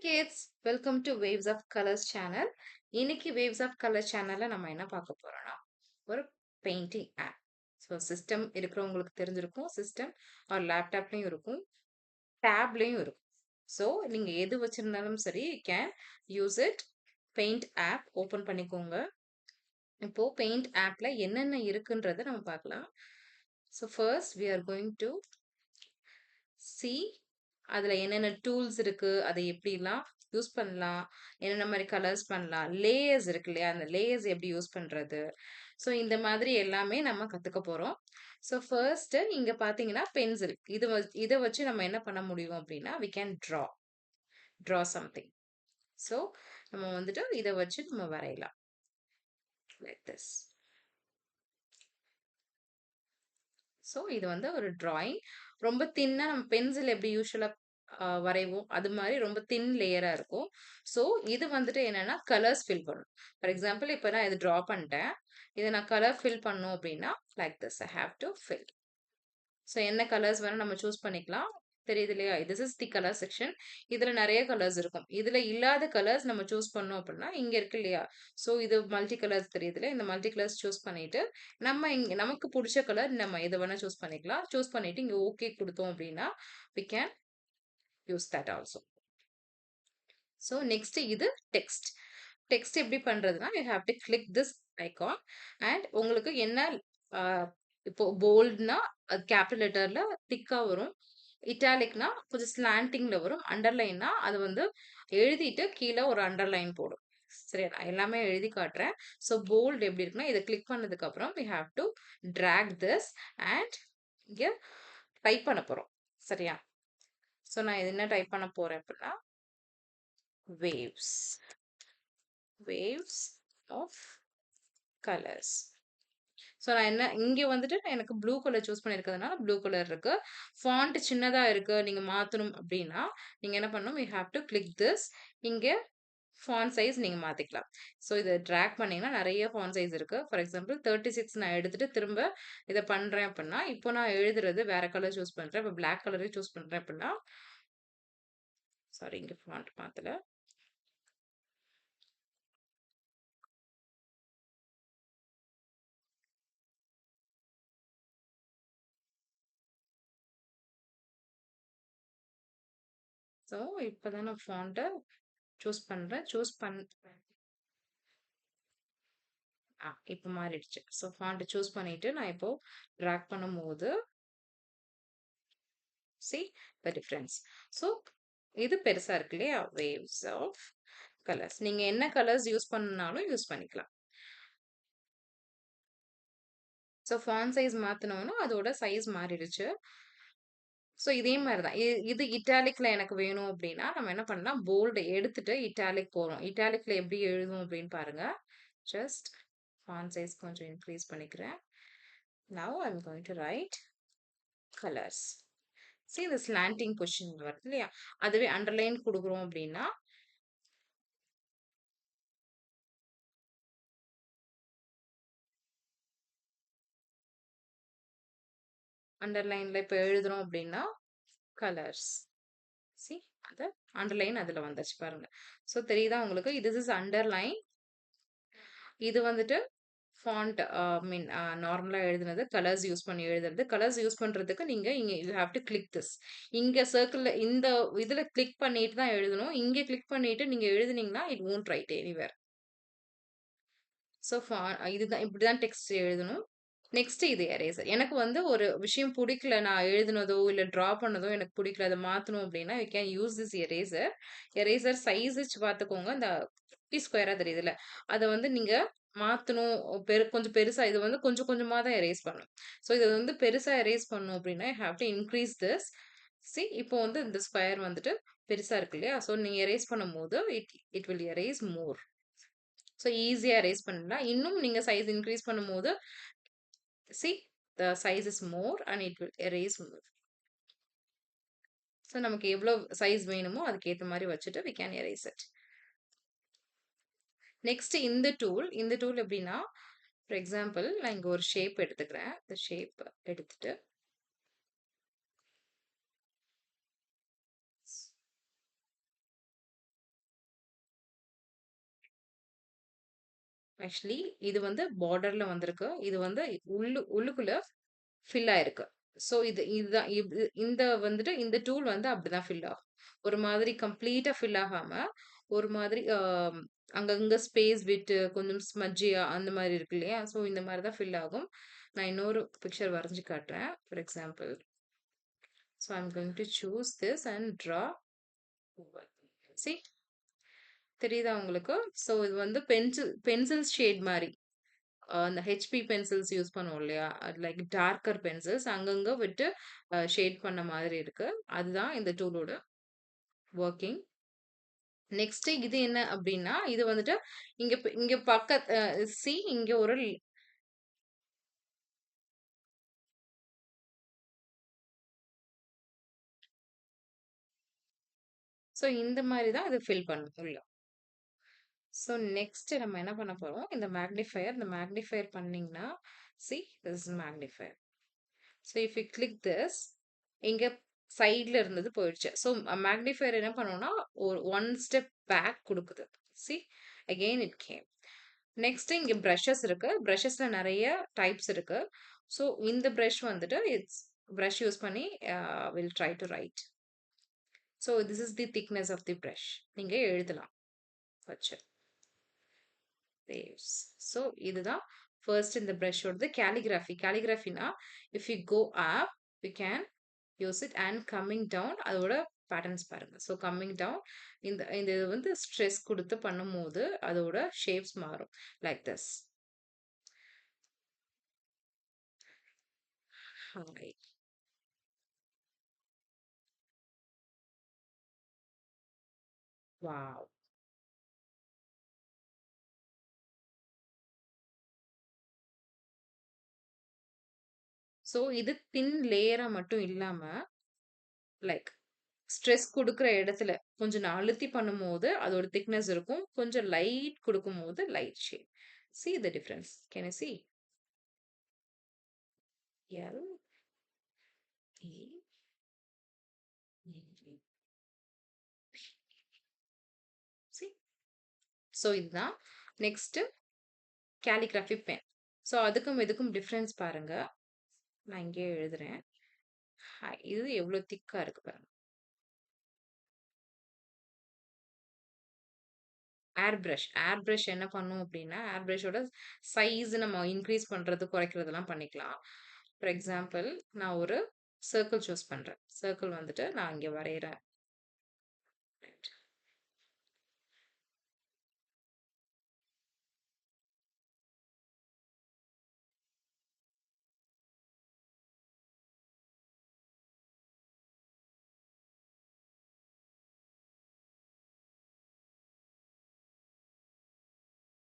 Kids welcome to waves of colours channel. இன்னைக்கு waves of colour சேனல்ல நம்ம என்ன பார்க்க போறோம்னா ஒரு பெயிண்டிங் ஆப். ஸோ சிஸ்டம் இருக்கிறவங்களுக்கு தெரிஞ்சிருக்கும். சிஸ்டம் ஒரு லேப்டாப்லயும் இருக்கும், டேப்லயும் இருக்கும். ஸோ நீங்க எது வச்சிருந்தாலும் சரி, can use it. Paint app open பண்ணிக்கோங்க. இப்போ பெயிண்ட் ஆப்ல என்னென்ன இருக்குன்றத நம்ம பார்க்கலாம். So first we are going to see அதுல என்னென்ன டூல்ஸ் இருக்கு, அதை எப்படிலாம் யூஸ் பண்ணலாம், என்னென்ன மாதிரி கலர்ஸ் பண்ணலாம், லேயர்ஸ் இருக்கு இல்லையா, அந்த லேயர்ஸ் எப்படி யூஸ் பண்றது. ஸோ இந்த மாதிரி எல்லாமே நம்ம கத்துக்க போறோம். ஸோ ஃபர்ஸ்ட் இங்க பாத்தீங்கன்னா பென்சில், இதை வச்சு நம்ம என்ன பண்ண முடியும் அப்படின்னா we can draw something. So நம்ம வந்துட்டு இதை வச்சு நம்ம வரையலாம் like this. ஸோ இது வந்து ஒரு டிராயிங். ரொம்ப தின்னா நம்ம பென்சில் எப்படி யூஸ்வலா வரைவோம், அது மாதிரி ரொம்ப தின் லேயரா இருக்கும். ஸோ இது வந்துட்டு என்னன்னா கலர்ஸ் ஃபில் பண்ணும். ஃபார் எக்ஸாம்பிள் இப்போ நான் இது ட்ரா பண்ணிட்டேன். இதை நான் கலர் ஃபில் பண்ணும் அப்படின்னா like this I have to fill. So என்ன கலர்ஸ் வேணா நம்ம சூஸ் பண்ணிக்கலாம். தெரியுது இல்லையா, this is the colour section. இதுல நிறைய கலர்ஸ் இருக்கும். இதுல இல்லாத கலர்ஸ் நம்ம சூஸ் பண்ணோம் அப்படின்னா இங்க இருக்கு இல்லையா, ஸோ இது மல்டி கலர்ஸ் தெரியுது இல்லையா, இந்த மல்டி கலர்ஸ் சூஸ் பண்ணிட்டு நம்ம இங்க நமக்கு பிடிச்ச கலர் நம்ம எதை வேணா சூஸ் பண்ணிக்கலாம். சூஸ் பண்ணிட்டு இங்க ஓகே கொடுத்தோம் அப்படின்னா we can use that also. So next இது டெக்ஸ்ட். டெக்ஸ்ட் எப்படி பண்றதுன்னா you have to click this icon and உங்களுக்கு என்ன இப்போ போல்ட்னா அது கேபிட்டல் லெட்டர்ல திக்கா வரும், இட்டாலிக்னா கொஞ்சம் ஸ்லாண்டிங்ல வரும், அண்டர்லைன்னா அது வந்து எழுதிட்டு கீழே ஒரு அண்டர்லைன் போடும். சரியா, நான் எல்லாமே எழுதி காட்டுறேன். ஸோ போல்ட் எப்படி இருக்குன்னா இதை கிளிக் பண்ணதுக்கு அப்புறம் we have to drag this and இங்க டைப் பண்ண போறோம். சரியா, ஸோ நான் இது என்ன டைப் பண்ண போறேன் அப்படின்னா waves of colors. ஸோ நான் என்ன இங்க வந்துட்டு எனக்கு ப்ளூ கலர் சூஸ் பண்ணியிருக்கிறதுனால ப்ளூ கலர் இருக்கு. ஃபாண்ட் சின்னதா இருக்கு, நீங்க மாத்தணும் அப்படின்னா நீங்க என்ன பண்ணணும், you have to click this. இங்க ஃபாண்ட் சைஸ் நீங்க மாத்திக்கலாம். ஸோ இதை ட்ராக் பண்ணீங்கன்னா நிறைய ஃபாண்ட் சைஸ் இருக்கு. ஃபார் எக்ஸாம்பிள் 36 நான் எடுத்துட்டு திரும்ப இதை பண்றேன் அப்படின்னா இப்போ நான் எழுதுறது வேற கலர் சூஸ் பண்றேன். இப்போ பிளாக் கலரே சூஸ் பண்றேன் அப்படின்னா சாரி இங்க ஃபாண்ட் மாத்தல. ஸோ இப்போதான் நான் ஃபாண்ட்டை சூஸ் பண்றேன். இப்போ மாறிடுச்சு. ஸோ ஃபாண்ட் சூஸ் பண்ணிட்டு நான் இப்போ ட்ராக் பண்ணும்போது see the difference. ஸோ இது பெருசா இருக்கு இல்லையா, waves of colors. நீங்க என்ன கலர்ஸ் யூஸ் பண்ணாலும் யூஸ் பண்ணிக்கலாம். ஸோ ஃபாண்ட் சைஸ் மாத்தினோம்னா அதோட சைஸ் மாறிடுச்சு. ஸோ இதே மாதிரி தான் இது இட்டாலிக்ல எனக்கு வேணும் அப்படின்னா நம்ம என்ன பண்ணலாம், போல்டு எடுத்துட்டு இட்டாலிக் போறோம். இட்டாலிக்ல எப்படி எழுதும் அப்படின்னு பாருங்க. ஜஸ்ட் ஃபாண்ட் சைஸ் கொஞ்சம் இன்க்ரீஸ் பண்ணிக்கிறேன். Now I'm going to write colors. See the slanting position வருது இல்லையா, அதுவே அண்டர்லைன் கொடுக்குறோம் அப்படின்னா அண்டர்லைன்ல இப்போ எழுதுறோம் அப்படின்னா கலர்ஸ். சி அது அண்டர்லைன் அதுல வந்துச்சு பாருங்க. ஸோ தெரியுதா உங்களுக்கு, இது இஸ் அண்டர்லைன். இது வந்துட்டு ஃபாண்ட் மீன் நார்மலா எழுதுனது, கலர்ஸ் யூஸ் பண்ணி எழுதுறது. கலர்ஸ் யூஸ் பண்றதுக்கு நீங்க இங்க you have to click this. இங்க சர்க்கிள்ல இந்த இதுல கிளிக் பண்ணிட்டு தான் எழுதணும். இங்க கிளிக் பண்ணிட்டு நீங்க எழுதுனீங்கன்னா it won't write anywhere. So இதுதான் இப்படிதான் டெக்ஸ்ட் எழுதணும். நெக்ஸ்ட் இது எரேசர். எனக்கு வந்து ஒரு விஷயம் பிடிக்கல, நான் எழுதுனதோ இல்ல டிரா பண்ணதோ எனக்கு பிடிக்கல, அதை மாத்தணும் அப்படின்னா you can use this eraser. Eraser size வச்சு பார்த்துக்கோங்க. இந்த குட்டி ஸ்கொயரா தெரியுதுல்ல, அதை வந்து நீங்க மாத்தணும். கொஞ்சம் பெருசா இது வந்து கொஞ்சம் கொஞ்சமா தான் எரேஸ் பண்ணும். ஸோ இதை வந்து பெருசா எரேஸ் பண்ணும் அப்படின்னா you have to increase this. C இப்போ வந்து இந்த ஸ்கொயர் வந்துட்டு பெருசா இருக்கு இல்லையா, ஸோ நீங்க எரேஸ் பண்ணும்போது it will erase more. So ஈஸியா எரேஸ் பண்ணலாம். இன்னும் நீங்க சைஸ் இன்க்ரீஸ் பண்ணும்போது see the size is more and it will erase more. So நமக்கு எவ்வளோ சைஸ் வேணுமோ அதுக்கு ஏற்ற மாதிரி வச்சுட்டு we can erase it. Next இந்த டூல் எப்படின்னா, ஃபார் எக்ஸாம்பிள் நான் இங்க ஒரு ஷேப் எடுத்துக்கிறேன். இந்த ஷேப் எடுத்துட்டு ஆக்சுவலி இது வந்து பார்டர்ல வந்திருக்கு. இது வந்து உள்ளுக்குள்ள ஃபில் ஆயிருக்கு. ஸோ இதுதான் இந்த வந்துட்டு இந்த டூல் வந்து அப்படிதான் ஃபில் ஆகும். ஒரு மாதிரி கம்ப்ளீட்டா ஃபில் ஆகாம, ஒரு மாதிரி அங்கங்க ஸ்பேஸ் விட்டு கொஞ்சம் ஸ்மட்ஜியா அந்த மாரி இருக்கு இல்லையா? ஸோ இந்த மாரி தான் ஃபில் ஆகும். நான் இன்னொரு பிக்சர் வரைஞ்சு காட்டுறேன். For example. So I am going to choose this and draw over. See தெரியுதா உங்களுக்கு? ஸோ இது வந்து பென்சில் ஷேட் மாரி. அந்த ஹெச்பி பென்சில்ஸ் யூஸ் பண்ணுவோம் இல்லையா? அது லைக் டார்க்கர் பென்சில்ஸ் அங்கங்க விட்டு ஷேட் பண்ண மாதிரி இருக்கு. அதுதான் இந்த டூலோட வொர்க்கிங். நெக்ஸ்ட் இது என்ன அப்டின்னா, இது வந்துட்டு இங்க பக்கத் இங்க ஒரு ஸோ இந்த மாரி தான் இது ஃபில் பண்ணும் உள்ள. ஸோ நெக்ஸ்ட் நம்ம என்ன பண்ண போறோம், இந்த மேக்னிஃபையர் பண்ணீங்கன்னா, see this is magnifier. So if you click this, இங்க சைட்ல இருந்தது போயிடுச்சு. ஸோ மேக்னிஃபையர் என்ன பண்ணும்னா, ஒரு 1 ஸ்டெப் பேக் குடுக்குது. See again it came. Next இங்க பிரஷஸ் இருக்கு. பிரஷஸ்ல நெறைய டைப்ஸ் இருக்கு. ஸோ இந்த பிரஷ் வந்துட்டு பிரஷ் யூஸ் பண்ணி will try to write. So this is the thickness of the brush. நீங்க எழுதலாம் வச்சு. waves. ஸோ இதுதான் ஃபர்ஸ்ட் இந்த பிரஷோடது கேலிகிராஃபி. கேலிகிராஃபினா if you go up you can use it and coming down அதோட பேட்டர்ன்ஸ் பாருங்க. ஸோ கம்மிங் டவுன் இந்த இந்த இது வந்து ஸ்ட்ரெஸ் கொடுத்து பண்ணும்போது அதோட ஷேப்ஸ் மாறும் like this. Hi. Wow. So இது தின் லேயரா மட்டும் இல்லாம லைக் ஸ்ட்ரெஸ் குடுக்குற இடத்துல கொஞ்சம் நான் அழுத்தி பண்ணும்போது அதோட திக்னஸ் இருக்கும். கொஞ்சம் லைட் குடுக்கும்போது light shade. See the difference. Can you see? L E E see? So இதுதான் நெக்ஸ்ட் கேலிகிராஃபி பென். ஸோ அதுக்கும் இதுக்கும் டிஃப்ரென்ஸ் பாருங்க. நான் இங்கேயே எழுதுறேன். இது எவ்வளோ திக்கா இருக்கு பாருங்க. ஏர் பிரஷ் என்ன பண்ணும் அப்படின்னா, ஏர் பிரஷோட சைஸ் நம்ம இன்க்ரீஸ் பண்றது குறைக்கிறதெல்லாம் பண்ணிக்கலாம். ஃபார் எக்ஸாம்பிள் நான் ஒரு சர்க்கிள் சூஸ் பண்றேன். சர்க்கிள் வந்துட்டு நான் இங்க வரைகிறேன்.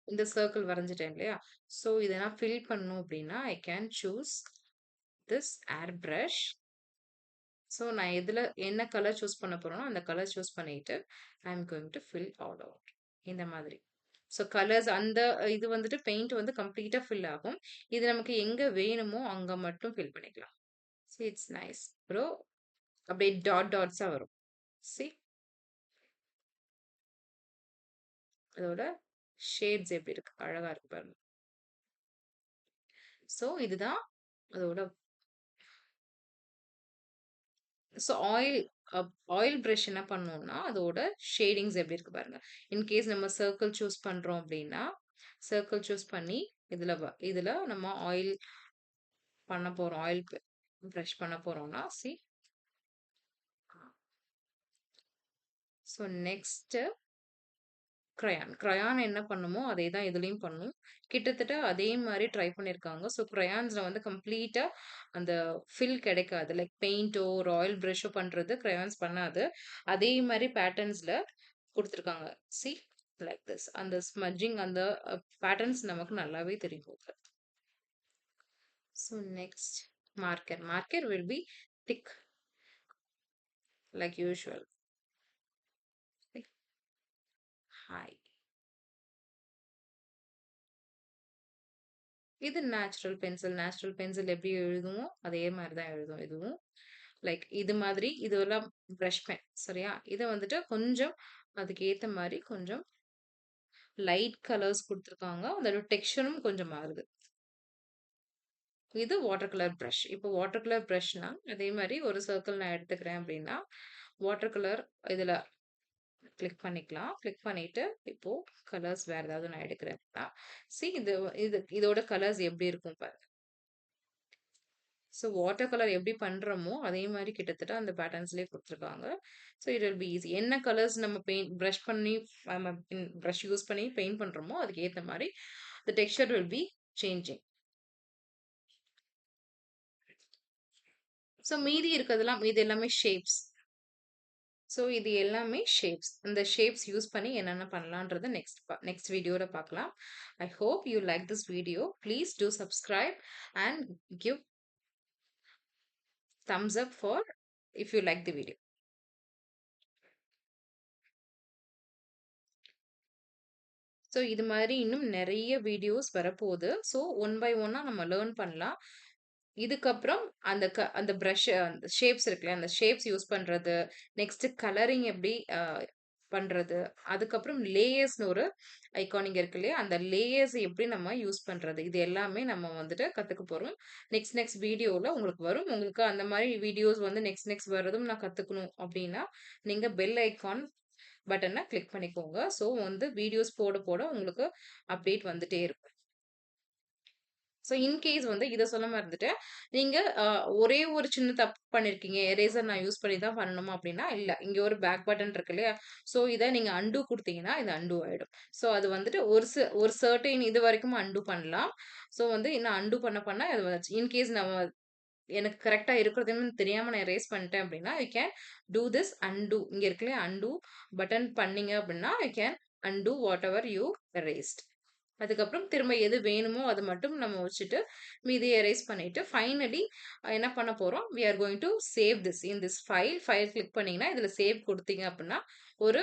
இந்த சர்க்கிள் வரைஞ்சிட்டேன் இல்லையா? ஸோ இதை நான் ஃபில் பண்ணணும் அப்படின்னா I can choose this air brush. So நான் என்ன கலர் சூஸ் பண்ண போறேனோ அந்த கலர் சூஸ் பண்ணிட்டு I am going to fill all out இந்த மாதிரி. ஸோ கலர்ஸ் அந்த இது வந்துட்டு பெயிண்ட் வந்து கம்ப்ளீட்டா ஃபில் ஆகும். இது நமக்கு எங்க வேணுமோ அங்க மட்டும் ஃபில் பண்ணிக்கலாம். See it's nice. அப்புறம் அப்படியே டாட்ஸா வரும். சி அதோட ஷேட்ஸ் எப்படி இருக்கு அழகா இருக்கு பாருங்க. ஸோ இதுதான் அதோட. ஸோ ஆயில் பிரஷ் என்ன பண்ணோம்னா அதோட ஷேடிங்ஸ் எப்படி இருக்கு பாருங்க. இன்கேஸ் நம்ம சர்க்கிள் சூஸ் பண்றோம் அப்படின்னா சர்க்கிள் சூஸ் பண்ணி இதுல நம்ம ஆயில் பண்ண போறோம். ஆயில் பிரஷ் பண்ண போறோம்னா சி. ஸோ நெக்ஸ்ட் கிரையான் என்ன பண்ணுமோ அதே தான் இதுலயும் பண்ணும். கிட்டத்தட்ட அதே மாதிரி ட்ரை பண்ணியிருக்காங்க. ஸோ கிரையான்ஸ்ல வந்து கம்ப்ளீட்டா அந்த ஃபில் கிடைக்காது. லைக் பெயிண்டோ ஒரு ஆயில் ப்ரஷோ பண்றது கிரையான்ஸ் பண்ணாது. அதே மாதிரி பேட்டர்ன்ஸ்ல கொடுத்துருக்காங்க. சி லைக் திஸ் அந்த ஸ்மட்ஜிங் அந்த பேட்டர்ன்ஸ் நமக்கு நல்லாவே தெரியும் போகுது. So next marker will be thick like usual. Hi. இது நேச்சுரல் பென்சில் எப்படி எழுதுமோ அதே மாதிரி தான் எழுதும் இதுவும். லைக் இது மாதிரி இதெல்லாம் ப்ரஷ் பென் சரியா? இதை வந்துட்டு கொஞ்சம் அதுக்கு ஏத்த மாதிரி கொஞ்சம் லைட் கலர்ஸ் குடுத்துருக்காங்க. அதோட டெக்ஸ்சரும் கொஞ்சம் மாறுது. இது வாட்டர் கலர் பிரஷ். இப்போ வாட்டர் கலர் பிரஷ்னா, அதே மாரி ஒரு சர்க்கிள் நான் எடுத்துக்கிறேன் அப்டின்னா, வாட்டர் கலர் இதுல கிளிக் பண்ணிக்கலாம். கிளிக் பண்ணிட்டு, இப்போ கலர்ஸ் வேற ஏதாவது நான் எடுக்கிறேன் அப்டின்னா, இதோட கலர்ஸ் எப்டி இருக்கும் பாருங்க. ஸோ வாட்டர் கலர் எப்படி பண்றோமோ, அதே மாரி கிட்டத்தட்ட அந்த பேட்டர்ன்ஸ்லயே குடுத்துருக்காங்க. So it will be easy. என்ன கலர்ஸ் நம்ம பிரஷ் பண்ணி நம்ம பிரஷ் யூஸ் பண்ணி பெயிண்ட் பண்றோமோ, அதுக்கு ஏத்த மாரி the texture will be changing. So மீதி எல்லாமே ஷேப்ஸ். ஸோ இது எல்லாமே ஷேப்ஸ். இந்த ஷேப்ஸ் யூஸ் பண்ணி என்னென்ன பண்ணலான்றத நெக்ஸ்ட் வீடியோல பார்க்கலாம். I hope you like this video. Please do subscribe and give thumbs up for if you like the video. So இது மாதிரி இன்னும் நெறைய வீடியோஸ் வரப்போது. ஸோ ஒன் பை ஒன்னா நம்ம லேர்ன் பண்ணலாம். இதுக்கப்புறம் அந்த பிரஷ் அந்த ஷேப்ஸ் இருக்குல்ல, அந்த ஷேப்ஸ் யூஸ் பண்றது, நெக்ஸ்ட் கலரிங் எப்படி பண்றது, அதுக்கப்புறம் லேயர்ஸ்ன்னு ஒரு ஐகான் இங்க இருக்கு இல்லையா? அந்த லேயர்ஸ் எப்படி நம்ம யூஸ் பண்றது, இது எல்லாமே நம்ம வந்துட்டு கத்துக்க போறோம். நெக்ஸ்ட் வீடியோல உங்களுக்கு வரும். உங்களுக்கு அந்த மாரி வீடியோஸ் வந்து நெக்ஸ்ட் வர்றதும் நான் கத்துக்கணும் அப்படின்னா, நீங்க பெல் ஐகான் பட்டன கிளிக் பண்ணிக்கோங்க. ஸோ வந்து வீடியோஸ் போட போட உங்களுக்கு அப்டேட் வந்துட்டே இருக்கும். ஸோ இன்கேஸ் வந்து இத சொல்ல மறந்துட்டேன். நீங்க ஒரே ஒரு சின்ன தப்பு பண்ணியிருக்கீங்க. எரேசர் நான் யூஸ் பண்ணி தான் பண்ணணுமா அப்டின்னா, இல்ல. இங்க ஒரு பேக் பட்டன் இருக்கு இல்லையா? ஸோ இத நீங்க அன்டூ குடுத்தீங்கன்னா, இது அன்டூ ஆயிடும். ஸோ அது வந்துட்டு ஒரு சர்டைன் இது வரைக்கும் அன்டூ பண்ணலாம். ஸோ வந்து இன்னும் அன்டூ பண்ண அது இன்கேஸ் எனக்கு கரெக்ட்டா இருக்கிறதுன்னு தெரியாம நான் எரேஸ் பண்ணிட்டேன் அப்டின்னா, I can do this undo. இங்க இருக்கு இல்லையா? அன்டூ பட்டன் பண்ணீங்க அப்டின்னா, I can undo whatever you Erased. அதுக்கப்புறம் திரும்ப எது வேணுமோ அது மட்டும் நம்ம வச்சுட்டு மீதிய எரேஸ் பண்ணிட்டு ஃபைனலி என்ன பண்ண போறோம்? We are going to save this in this file click பண்ணீங்கன்னா, இதுல சேவ் குடுத்தீங்க அப்டின்னா, ஒரு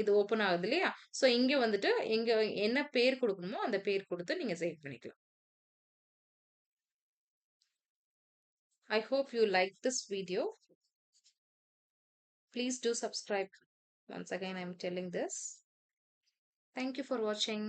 இது ஓப்பன் ஆகுது இல்லையா? ஸோ இங்க வந்துட்டு என்ன பேர் குடுக்கணுமோ, அந்த பேர் குடுத்து நீங்க சேவ் பண்ணிக்கலாம். I hope you like this video. Please do subscribe. Once again, I'm telling this. Thank you for watching.